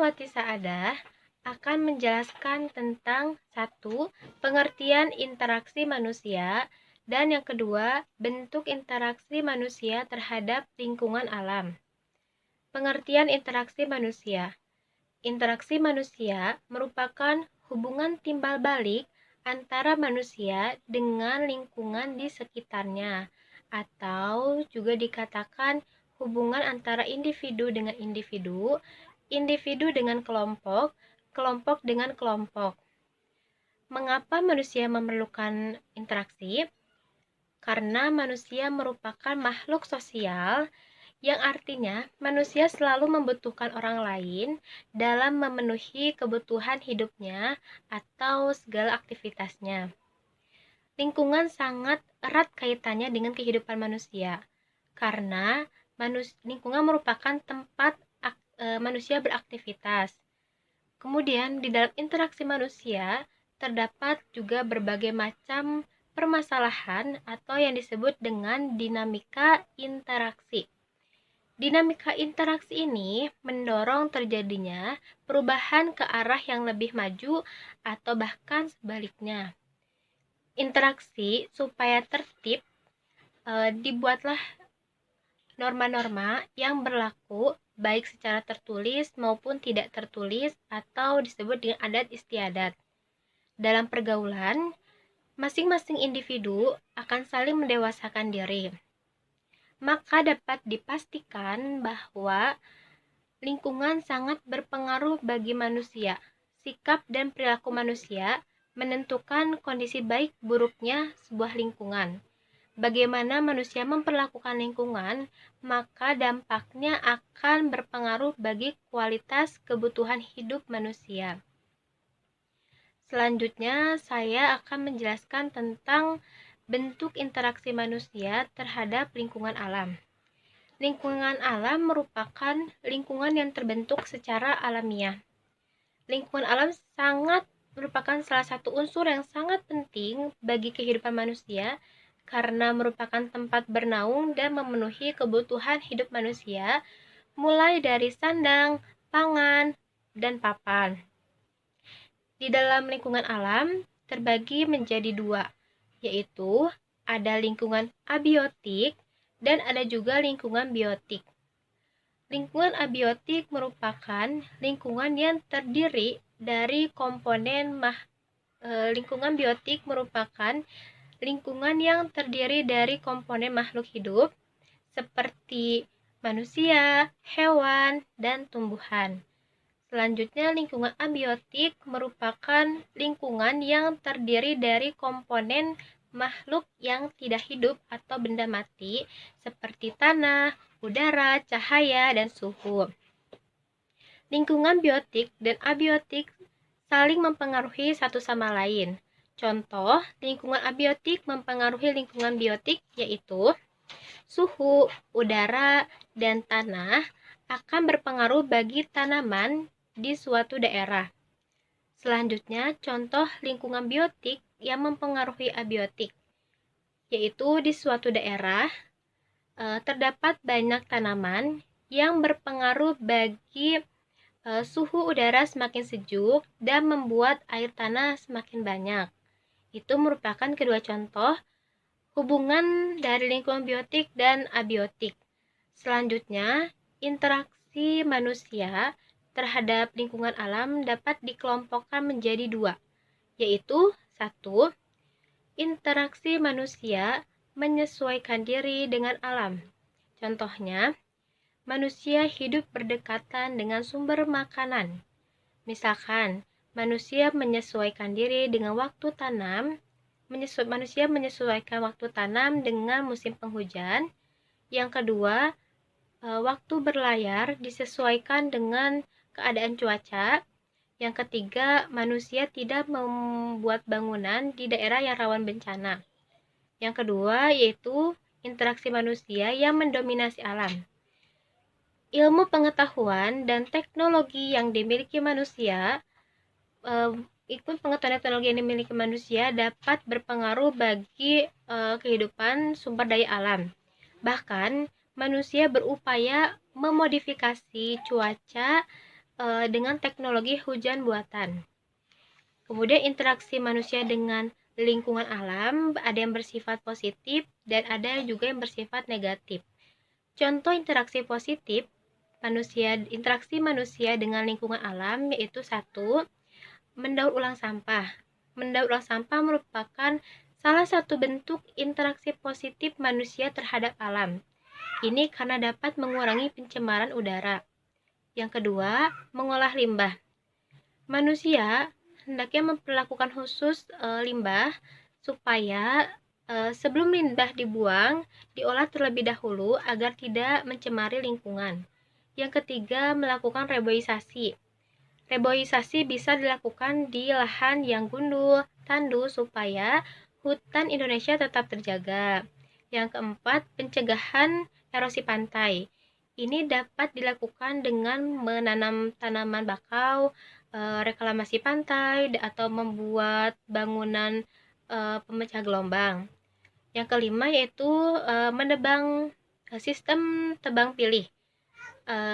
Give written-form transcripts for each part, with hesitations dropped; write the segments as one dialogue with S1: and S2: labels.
S1: Wati Saadah akan menjelaskan tentang satu, pengertian interaksi manusia, dan yang kedua, bentuk interaksi manusia terhadap lingkungan alam. Pengertian interaksi manusia. Interaksi manusia merupakan hubungan timbal balik antara manusia dengan lingkungan di sekitarnya, atau juga dikatakan hubungan antara individu dengan individu, individu dengan kelompok, kelompok dengan kelompok. Mengapa manusia memerlukan interaksi? Karena manusia merupakan makhluk sosial, yang artinya manusia selalu membutuhkan orang lain dalam memenuhi kebutuhan hidupnya atau segala aktivitasnya. Lingkungan sangat erat kaitannya dengan kehidupan manusia, karena lingkungan merupakan tempat manusia beraktivitas. Kemudian di dalam interaksi manusia terdapat juga berbagai macam permasalahan atau yang disebut dengan dinamika interaksi. Dinamika interaksi ini mendorong terjadinya perubahan ke arah yang lebih maju atau bahkan sebaliknya. Interaksi supaya tertib, dibuatlah norma-norma yang berlaku baik secara tertulis maupun tidak tertulis atau disebut dengan adat istiadat. Dalam pergaulan, masing-masing individu akan saling mendewasakan diri. Maka dapat dipastikan bahwa lingkungan sangat berpengaruh bagi manusia. Sikap dan perilaku manusia menentukan kondisi baik buruknya sebuah lingkungan. Bagaimana manusia memperlakukan lingkungan, maka dampaknya akan berpengaruh bagi kualitas kebutuhan hidup manusia. Selanjutnya, saya akan menjelaskan tentang bentuk interaksi manusia terhadap lingkungan alam. Lingkungan alam merupakan lingkungan yang terbentuk secara alamiah. Lingkungan alam merupakan salah satu unsur yang sangat penting bagi kehidupan manusia karena merupakan tempat bernaung dan memenuhi kebutuhan hidup manusia, mulai dari sandang, pangan, dan papan. Di dalam lingkungan alam terbagi menjadi dua, yaitu ada lingkungan abiotik dan ada juga lingkungan biotik. Lingkungan abiotik merupakan lingkungan yang terdiri dari komponen lingkungan biotik merupakan lingkungan yang terdiri dari komponen makhluk hidup seperti manusia, hewan, dan tumbuhan. Selanjutnya, lingkungan abiotik merupakan lingkungan yang terdiri dari komponen makhluk yang tidak hidup atau benda mati seperti tanah, udara, cahaya, dan suhu. Lingkungan biotik dan abiotik saling mempengaruhi satu sama lain. Contoh, lingkungan abiotik mempengaruhi lingkungan biotik yaitu suhu, udara, dan tanah akan berpengaruh bagi tanaman di suatu daerah. Selanjutnya, contoh lingkungan biotik yang mempengaruhi abiotik, yaitu di suatu daerah terdapat banyak tanaman yang berpengaruh bagi suhu udara semakin sejuk dan membuat air tanah semakin banyak. Itu merupakan kedua contoh hubungan dari lingkungan biotik dan abiotik. Selanjutnya, interaksi manusia terhadap lingkungan alam dapat dikelompokkan menjadi dua, yaitu satu, interaksi manusia menyesuaikan diri dengan alam. Contohnya, manusia hidup berdekatan dengan sumber makanan. Misalkan, manusia menyesuaikan diri dengan waktu tanam, manusia menyesuaikan waktu tanam dengan musim penghujan. Yang kedua, waktu berlayar disesuaikan dengan keadaan cuaca. Yang ketiga, manusia tidak membuat bangunan di daerah yang rawan bencana. Yang kedua, yaitu interaksi manusia yang mendominasi alam. Ilmu pengetahuan dan teknologi yang dimiliki manusia, pengetahuan teknologi yang dimiliki manusia dapat berpengaruh bagi kehidupan sumber daya alam. Bahkan, manusia berupaya memodifikasi cuaca dengan teknologi hujan buatan. Kemudian interaksi manusia dengan lingkungan alam ada yang bersifat positif dan ada juga yang bersifat negatif. Contoh interaksi positif interaksi manusia dengan lingkungan alam yaitu 1. Mendaur ulang sampah. Mendaur ulang sampah merupakan salah satu bentuk interaksi positif manusia terhadap alam. Ini karena dapat mengurangi pencemaran udara. Yang kedua, mengolah limbah. Manusia hendaknya memperlakukan khusus limbah supaya sebelum limbah dibuang, diolah terlebih dahulu agar tidak mencemari lingkungan. Yang ketiga, melakukan reboisasi. Reboisasi bisa dilakukan di lahan yang gundul, tandus supaya hutan Indonesia tetap terjaga. Yang keempat, pencegahan erosi pantai. Ini dapat dilakukan dengan menanam tanaman bakau, reklamasi pantai, atau membuat bangunan pemecah gelombang. Yang kelima yaitu menebang sistem tebang pilih.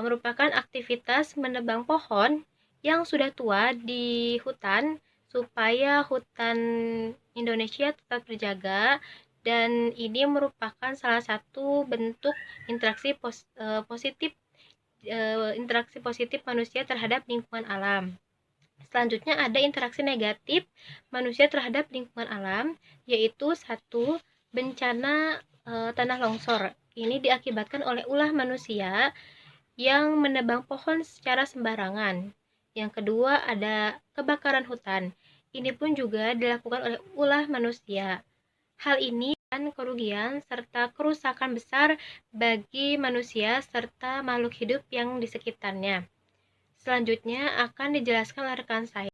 S1: Merupakan aktivitas menebang pohon yang sudah tua di hutan supaya hutan Indonesia tetap terjaga, dan ini merupakan salah satu bentuk interaksi positif manusia terhadap lingkungan alam. Selanjutnya ada interaksi negatif manusia terhadap lingkungan alam, yaitu 1. Bencana tanah longsor. Ini diakibatkan oleh ulah manusia yang menebang pohon secara sembarangan. Yang kedua ada kebakaran hutan. Ini pun juga dilakukan oleh ulah manusia. Hal ini dan kerugian serta kerusakan besar bagi manusia serta makhluk hidup yang di sekitarnya. Selanjutnya akan dijelaskan oleh rekan saya.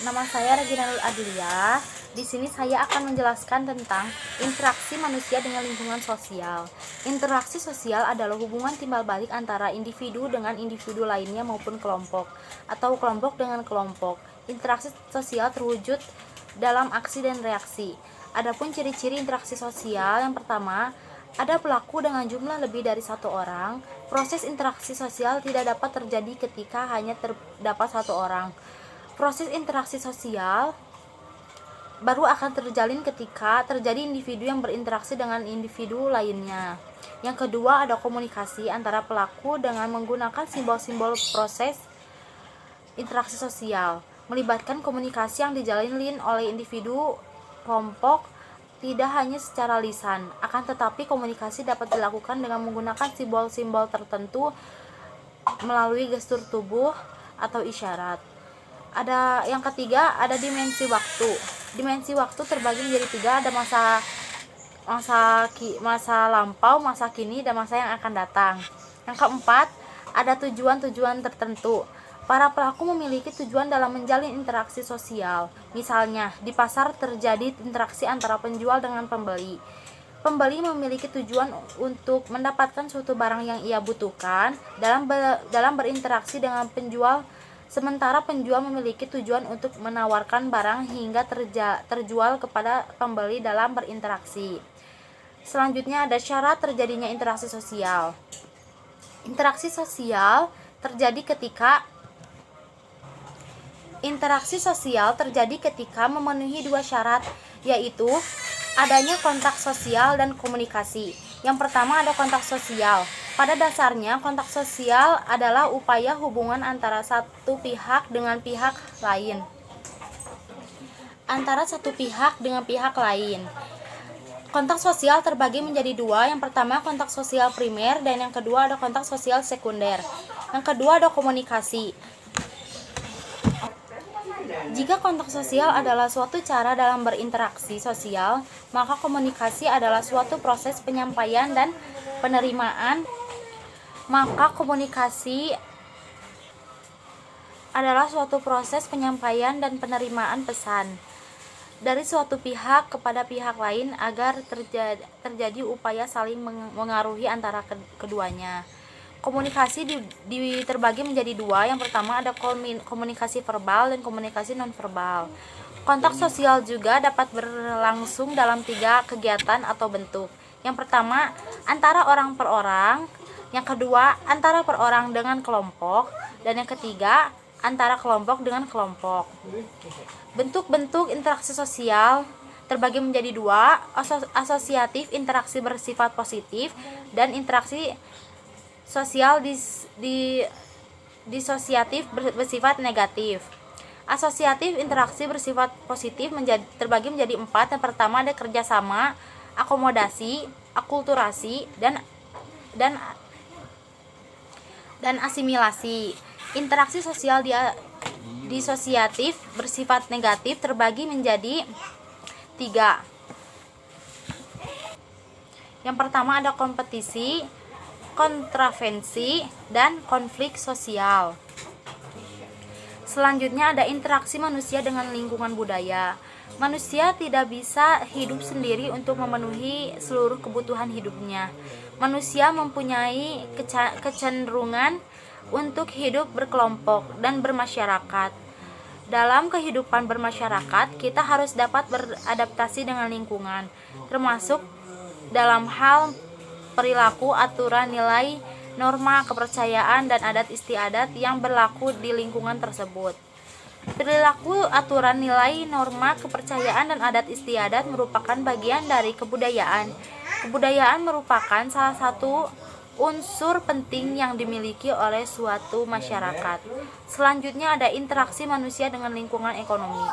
S2: Nama saya Regina Nur Adelia. Di sini saya akan menjelaskan tentang interaksi manusia dengan lingkungan sosial. Interaksi sosial adalah hubungan timbal balik antara individu dengan individu lainnya maupun kelompok, atau kelompok dengan kelompok. Interaksi sosial terwujud dalam aksi dan reaksi. Adapun ciri-ciri interaksi sosial, yang pertama, ada pelaku dengan jumlah lebih dari satu orang. Proses interaksi sosial tidak dapat terjadi ketika hanya terdapat satu orang. Proses interaksi sosial baru akan terjalin ketika terjadi individu yang berinteraksi dengan individu lainnya. Yang kedua, ada komunikasi antara pelaku dengan menggunakan simbol-simbol. Proses interaksi sosial melibatkan komunikasi yang dijalin oleh individu kelompok, tidak hanya secara lisan, akan tetapi komunikasi dapat dilakukan dengan menggunakan simbol-simbol tertentu melalui gestur tubuh atau isyarat. Ada yang ketiga, ada dimensi waktu. Dimensi waktu terbagi menjadi 3, ada masa lampau, masa kini, dan masa yang akan datang. Yang keempat, ada tujuan-tujuan tertentu. Para pelaku memiliki tujuan dalam menjalin interaksi sosial. Misalnya, di pasar terjadi interaksi antara penjual dengan pembeli. Pembeli memiliki tujuan untuk mendapatkan suatu barang yang ia butuhkan dalam berinteraksi dengan penjual, sementara penjual memiliki tujuan untuk menawarkan barang hingga terjual kepada pembeli dalam berinteraksi. Selanjutnya ada syarat terjadinya interaksi sosial. Interaksi sosial terjadi ketika memenuhi 2 syarat, yaitu adanya kontak sosial dan komunikasi. Yang pertama ada kontak sosial. Pada dasarnya, kontak sosial adalah upaya hubungan antara satu pihak dengan pihak lain. Kontak sosial terbagi menjadi 2. Yang pertama kontak sosial primer, dan yang kedua ada kontak sosial sekunder. Yang kedua ada komunikasi. Jika kontak sosial adalah suatu cara dalam berinteraksi sosial, maka komunikasi adalah suatu proses penyampaian dan penerimaan pesan dari suatu pihak kepada pihak lain agar terjadi upaya saling mengaruhi antara keduanya. Komunikasi terbagi menjadi 2. Yang pertama ada komunikasi verbal dan komunikasi nonverbal. Kontak sosial juga dapat berlangsung dalam 3 kegiatan atau bentuk. Yang pertama, antara orang per orang. Yang kedua, antara per orang dengan kelompok. Dan yang ketiga, antara kelompok dengan kelompok. Bentuk-bentuk interaksi sosial terbagi menjadi dua, asosiatif interaksi bersifat positif dan interaksi sosial disosiatif bersifat negatif. Asosiatif interaksi bersifat positif terbagi menjadi empat. Yang pertama ada kerjasama, akomodasi, akulturasi, dan asimilasi. Interaksi sosial disosiatif bersifat negatif terbagi menjadi tiga. Yang pertama ada kompetisi, kontravensi, dan konflik sosial. Selanjutnya ada interaksi manusia dengan lingkungan budaya. Manusia tidak bisa hidup sendiri untuk memenuhi seluruh kebutuhan hidupnya. Manusia mempunyai kecenderungan untuk hidup berkelompok dan bermasyarakat. Dalam kehidupan bermasyarakat, kita harus dapat beradaptasi dengan lingkungan, termasuk dalam hal perilaku, aturan, nilai, norma, kepercayaan, dan adat istiadat yang berlaku di lingkungan tersebut. Perilaku, aturan, nilai, norma, kepercayaan, dan adat istiadat merupakan bagian dari kebudayaan. Kebudayaan merupakan salah satu unsur penting yang dimiliki oleh suatu masyarakat. Selanjutnya ada interaksi manusia dengan lingkungan ekonomi.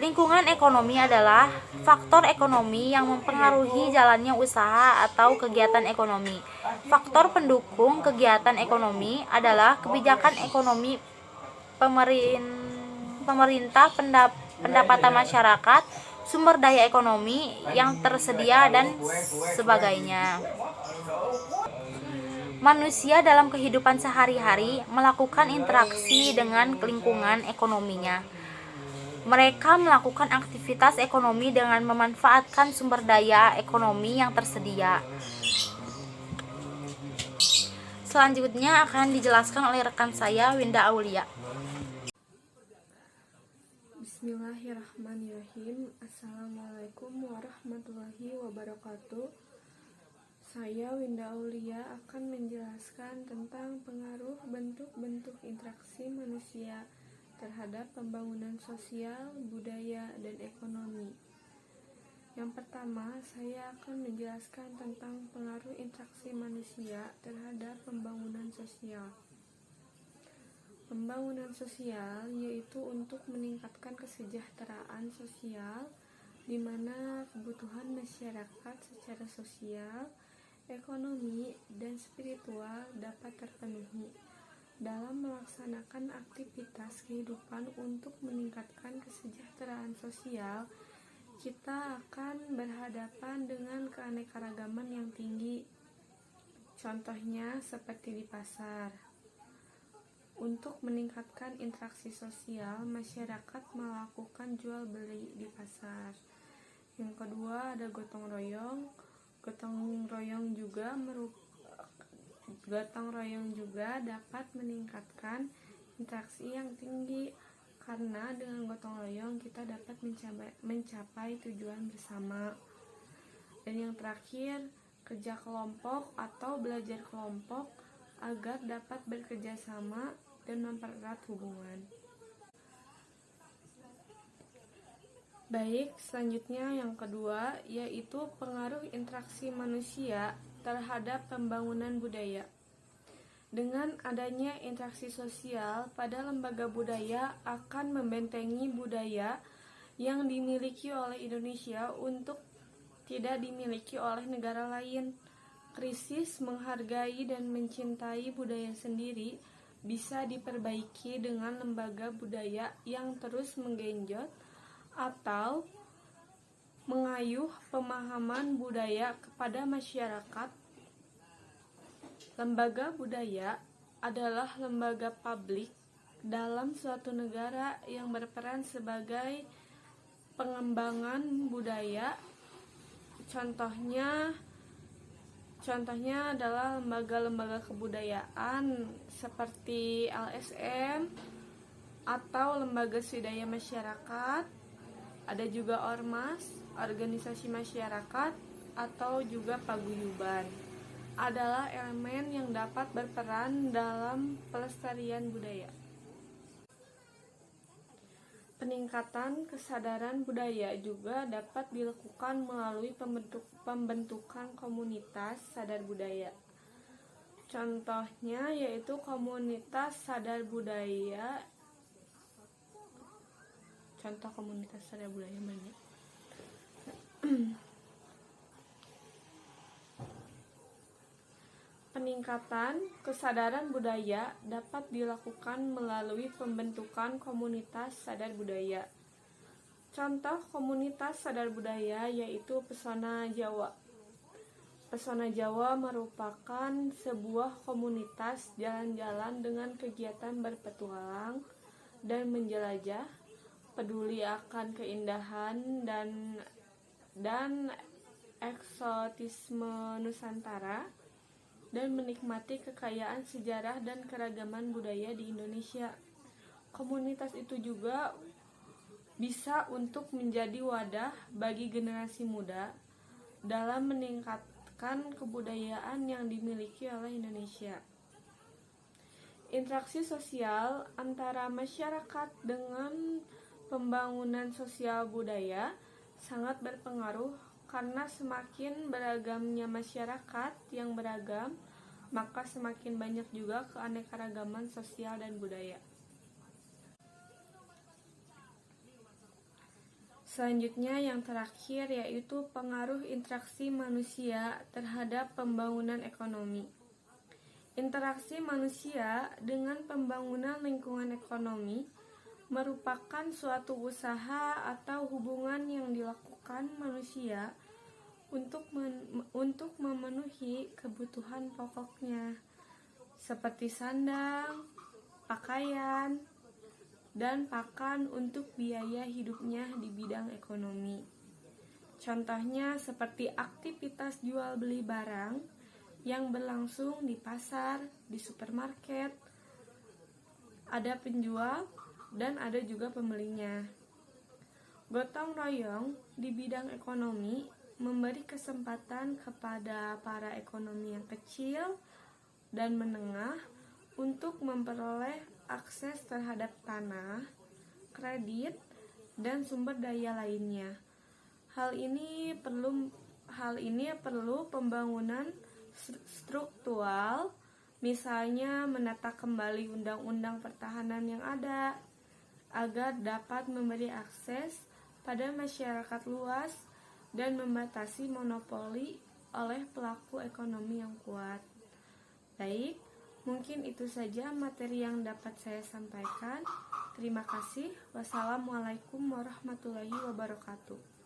S2: Lingkungan ekonomi adalah faktor ekonomi yang mempengaruhi jalannya usaha atau kegiatan ekonomi. Faktor pendukung kegiatan ekonomi adalah kebijakan ekonomi pemerintah, pendapatan masyarakat, sumber daya ekonomi yang tersedia, dan sebagainya. Manusia dalam kehidupan sehari-hari melakukan interaksi dengan lingkungan ekonominya. Mereka melakukan aktivitas ekonomi dengan memanfaatkan sumber daya ekonomi yang tersedia. Selanjutnya akan dijelaskan oleh rekan saya, Winda Aulia.
S3: Bismillahirrahmanirrahim. Assalamualaikum warahmatullahi wabarakatuh. Saya Winda Aulia akan menjelaskan tentang pengaruh bentuk-bentuk interaksi manusia terhadap pembangunan sosial, budaya, dan ekonomi. Yang pertama, saya akan menjelaskan tentang pengaruh interaksi manusia terhadap pembangunan sosial. Pembangunan sosial yaitu untuk meningkatkan kesejahteraan sosial, di mana kebutuhan masyarakat secara sosial, ekonomi, dan spiritual dapat terpenuhi. Dalam melaksanakan aktivitas kehidupan untuk meningkatkan kesejahteraan sosial, kita akan berhadapan dengan keanekaragaman yang tinggi. Contohnya seperti di pasar. Untuk meningkatkan interaksi sosial, masyarakat melakukan jual beli di pasar. Yang kedua ada gotong royong. Gotong royong juga dapat meningkatkan interaksi yang tinggi, karena dengan gotong royong kita dapat mencapai tujuan bersama. Dan yang terakhir, kerja kelompok atau belajar kelompok agar dapat bekerja sama dan mempererat hubungan. Baik, selanjutnya yang kedua yaitu pengaruh interaksi manusia terhadap pembangunan budaya. Dengan adanya interaksi sosial pada lembaga budaya akan membentengi budaya yang dimiliki oleh Indonesia untuk tidak dimiliki oleh negara lain. Krisis menghargai dan mencintai budaya sendiri bisa diperbaiki dengan lembaga budaya yang terus menggenjot atau mengayuh pemahaman budaya kepada masyarakat. Lembaga budaya adalah lembaga publik dalam suatu negara yang berperan sebagai pengembangan budaya. Contohnya adalah lembaga-lembaga kebudayaan seperti LSM atau lembaga swadaya masyarakat. Ada juga ormas, organisasi masyarakat, atau juga paguyuban. adalah elemen yang dapat berperan dalam pelestarian budaya. Peningkatan kesadaran budaya juga dapat dilakukan melalui pembentukan komunitas sadar budaya. Contohnya yaitu komunitas sadar budaya. Contoh komunitas sadar budaya banyak. Peningkatan kesadaran budaya dapat dilakukan melalui pembentukan komunitas sadar budaya. Contoh komunitas sadar budaya yaitu Pesona Jawa. Pesona Jawa merupakan sebuah komunitas jalan-jalan dengan kegiatan berpetualang dan menjelajah, peduli akan keindahan dan eksotisme Nusantara, dan menikmati kekayaan sejarah dan keragaman budaya di Indonesia. Komunitas itu juga bisa untuk menjadi wadah bagi generasi muda dalam meningkatkan kebudayaan yang dimiliki oleh Indonesia. Interaksi sosial antara masyarakat dengan pembangunan sosial budaya sangat berpengaruh karena semakin beragamnya masyarakat yang beragam, maka semakin banyak juga keanekaragaman sosial dan budaya. Selanjutnya yang terakhir yaitu pengaruh interaksi manusia terhadap pembangunan ekonomi. Interaksi manusia dengan pembangunan lingkungan ekonomi merupakan suatu usaha atau hubungan yang dilakukan manusia untuk memenuhi kebutuhan pokoknya seperti sandang, pakaian, dan pakan untuk biaya hidupnya di bidang ekonomi. Contohnya seperti aktivitas jual beli barang yang berlangsung di pasar, di supermarket, ada penjual dan ada juga pembelinya. Gotong royong di bidang ekonomi memberi kesempatan kepada para ekonomi yang kecil dan menengah untuk memperoleh akses terhadap tanah, kredit, dan sumber daya lainnya. Hal ini perlu pembangunan struktural, misalnya menata kembali undang-undang pertahanan yang ada, agar dapat memberi akses pada masyarakat luas dan membatasi monopoli oleh pelaku ekonomi yang kuat. Baik, mungkin itu saja materi yang dapat saya sampaikan. Terima kasih. Wassalamualaikum warahmatullahi wabarakatuh.